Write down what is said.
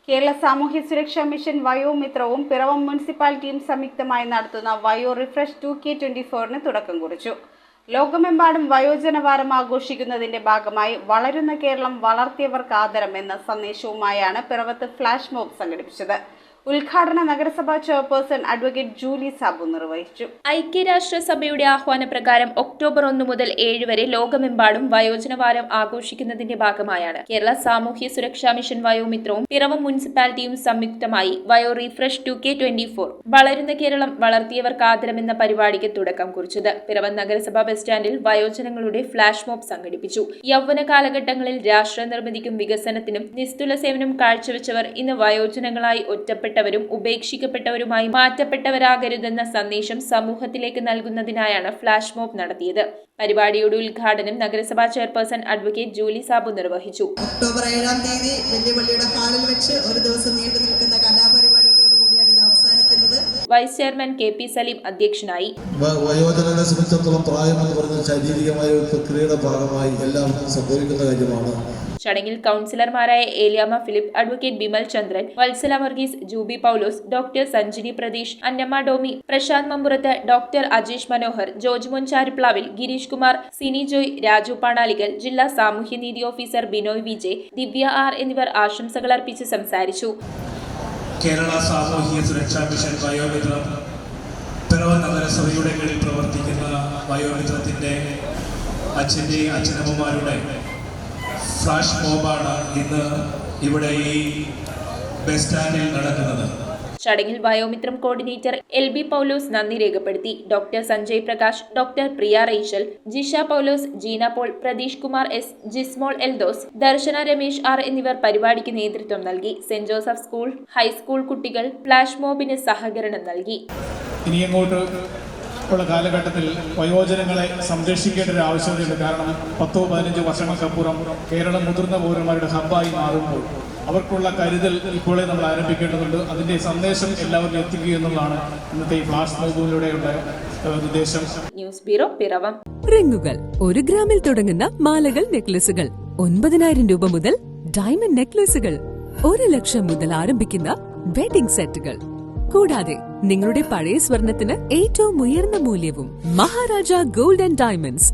കേരള സാമൂഹ്യ സുരക്ഷാ മിഷൻ വയോമിത്രവും പിറവം മുനിസിപ്പാലിറ്റിയും സംയുക്തമായി നടത്തുന്ന വയോ റിഫ്രഷ് 2K24 തുടക്കം കുറിച്ചു. ലോകമെമ്പാടും വയോജന വാരം ആഘോഷിക്കുന്നതിന്റെ ഭാഗമായി വളരുന്ന കേരളം വളർത്തിയവർക്ക് ആദരം എന്ന സന്ദേശവുമായാണ് പിറവത്ത് ഫ്ലാഷ് മോബ് സംഘടിപ്പിച്ചത്. ഉദ്ഘാടന നഗരസഭാ ചെയർപേഴ്സൺ അഡ്വക്കേറ്റ് ജൂലി സാബു നിർവഹിച്ചു. ഐക്യരാഷ്ട്രസഭയുടെ ആഹ്വാനപ്രകാരം ഒക്ടോബർ 1 മുതൽ 7 വരെ ലോകമെമ്പാടും വയോജന വാരം ആഘോഷിക്കുന്നതിന്റെ ഭാഗമായാണ് കേരള സാമൂഹ്യ സുരക്ഷാ മിഷൻ വയോമിത്രവും പിറവം മുനിസിപ്പാലിറ്റിയും സംയുക്തമായി വയോ റിഫ്രഷ് 2K24 വളരുന്ന കേരളം വളർത്തിയവർക്ക് ആദരം എന്ന പരിപാടിക്ക് തുടക്കം കുറിച്ചത്. പിറവം നഗരസഭാ ബസ് സ്റ്റാൻഡിൽ വയോജനങ്ങളുടെ ഫ്ലാഷ് മോബ് സംഘടിപ്പിച്ചു. യൗവന കാലഘട്ടങ്ങളിൽ രാഷ്ട്ര നിർമ്മിതിക്കും വികസനത്തിനും നിസ്തുല സേവനം കാഴ്ചവെച്ചവർ ഇന്ന് വയോജനങ്ങളായി ഒറ്റപ്പെട്ടവരും ഉപേക്ഷിക്കപ്പെട്ടവരുമായി മാറ്റപ്പെട്ടവരാകരുതെന്ന സന്ദേശം സമൂഹത്തിലേക്ക് നൽകുന്നതിനായാണ് ഫ്ലാഷ് മോബ് നടത്തിയത്. പരിപാടിയുടെ ഉദ്ഘാടനം നഗരസഭാ ചെയർപേഴ്സൺ അഡ്വക്കേറ്റ് ജൂലി സാബു നിർവഹിച്ചു. ഒക്ടോബർ 7 തീയതി വെല്ലുവിളിയുടെ ഹാളിൽ വെച്ച് ഒരു ദിവസം നീണ്ടു നിൽക്കുന്ന കലാപരിപാടികളോടുകൂടിയാണ് ഇത് അവസാനിക്കുന്നത്. വൈസ് ചെയർമാൻ KP സലീം അധ്യക്ഷനായി. വയോജനങ്ങളെ സംബന്ധിച്ചിടത്തോളം പ്രായമെന്ന് പറയുന്നത് ശാരീരികമായ ഒരു പ്രക്രിയയുടെ ഭാഗമായി എല്ലാവർക്കും സംഭവിക്കുന്ന കാര്യമാണ്. ചടങ്ങിൽ കൗൺസിലർമാരായ ഏലിയാമ്മ ഫിലിപ്പ്, അഡ്വക്കേറ്റ് ബിമൽ ചന്ദ്രൻ, വത്സല വർഗീസ്, ജൂബി പൗലോസ്, doctor Sanjini Pratheesh, Annamma ഡോമി, Prashant Mampurath, doctor Ajeesh Manohar, George മോൻ ചാരുപ്ലാവിൽ, ഗിരീഷ് കുമാർ, സിനി ജോയ്, രാജു പാണാലികൽ, ജില്ലാ സാമൂഹ്യനീതി ഓഫീസർ ബിനോയ് വിജയ്, ദിവ്യ R എന്നിവർ ആശംസകൾ അർപ്പിച്ച് സംസാരിച്ചു. കേരള സാമൂഹ്യ സുരക്ഷാ മിഷൻ വയോമിത്രം പിറവം നഗരസഭയുടെ കീഴിൽ പ്രവർത്തിക്കുന്ന വയോമിത്രത്തിന്റെ അച്ഛനമ്മമാരുടെ ഫ്ലാഷ് മോബാണ് ഇന്ന് ഇവിടെ ഈ ബസ് സ്റ്റാൻഡിൽ നടക്കുന്നത്. ചടങ്ങിൽ വയോമിത്രം കോർഡിനേറ്റർ LB പൗലോസ് നന്ദി രേഖപ്പെടുത്തി. ഡോക്ടർ സഞ്ജയ് പ്രകാശ്, ഡോക്ടർ പ്രിയ റേച്ചൽ, ജിഷ പൗലോസ്, ജീന പോൾ, പ്രതീഷ് കുമാർ S, ജിസ്മോൾ എൽദോസ്, ദർശന രമേശ് R എന്നിവർ പരിപാടിക്ക് നേതൃത്വം നൽകി. സെന്റ് ജോസഫ് സ്കൂൾ, ഹൈസ്കൂൾ കുട്ടികൾ ഫ്ലാഷ് മോബിന് സഹകരണം നൽകി. ഇനിയങ്ങോട്ട് ഉള്ള കാലഘട്ടത്തിൽ വയോജനങ്ങളെ സംരക്ഷിക്കേണ്ട ഒരു ആവശ്യകതയുണ്ട്. കാരണം 10-15 വർഷങ്ങൾക്കപ്പുറം കേരളം മുതിർന്ന പൗരന്മാരുടെ ഹബ്ബായി മാറുമ്പോൾ അവർക്കുള്ള കരുതൽ ഇപ്പോഴേ നമ്മൾ ആരംഭിക്കേണ്ടതുണ്ട്. അതിന്റെ സന്ദേശം എല്ലാവരും എത്തിക്കുക എന്നുള്ളതാണ് ഇന്നത്തെ ഈ ഫ്ലാഷ് മോബിലൂടെയുള്ള ഉദ്ദേശം. News bureau, Piravom. റിങ്ങുകൾ 1 ഗ്രാമിൽ തുടങ്ങുന്ന മാലകൾ, നെക്ലസുകൾ 9,000 രൂപ മുതൽ ഡയമണ്ട് നെക്ലസുകൾ 1 ലക്ഷം മുതൽ ആരംഭിക്കുന്ന വെഡിംഗ് സെറ്റുകൾ, കൂടാതെ നിങ്ങളുടെ പഴയ സ്വർണത്തിന് ഏറ്റവും ഉയർന്ന മൂല്യവും മഹാരാജ ഗോൾഡ് ആൻഡ് ഡയമണ്ട്സ്